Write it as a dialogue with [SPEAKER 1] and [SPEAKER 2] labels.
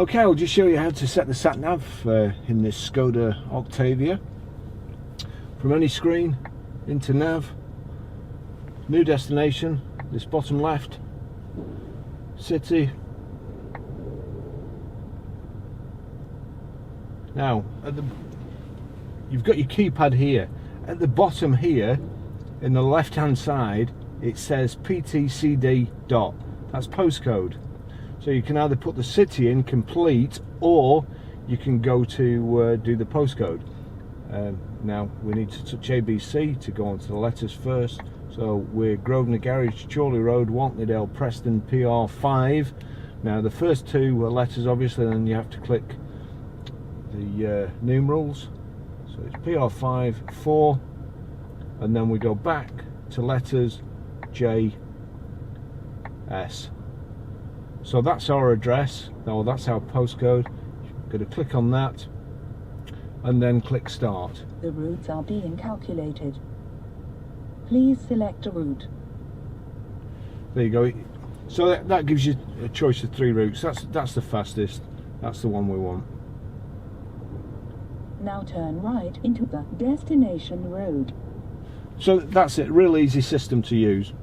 [SPEAKER 1] Okay, I'll just show you how to set the sat-nav in this Skoda Octavia. From any screen into nav, new destination, this bottom left, city. Now, you've got your keypad here. At the bottom here, in the left-hand side, it says PTCD dot. That's postcode. So you can either put the city in complete, or you can go to do the postcode. Now we need to touch ABC to go on to the letters first. So we're Grosvenor Garage, Chorley Road, Wantleydale, Preston, PR5. Now the first two letters, obviously, then you have to click the numerals. So it's PR5, 4, and then we go back to letters J, S. So that's our address, or that's our postcode. You're going to click on that and then click start.
[SPEAKER 2] The routes are being calculated. Please select a route.
[SPEAKER 1] There you go. So that gives you a choice of 3 routes. That's the fastest. That's the one we want.
[SPEAKER 2] Now turn right into the destination road.
[SPEAKER 1] So that's it. Real easy system to use.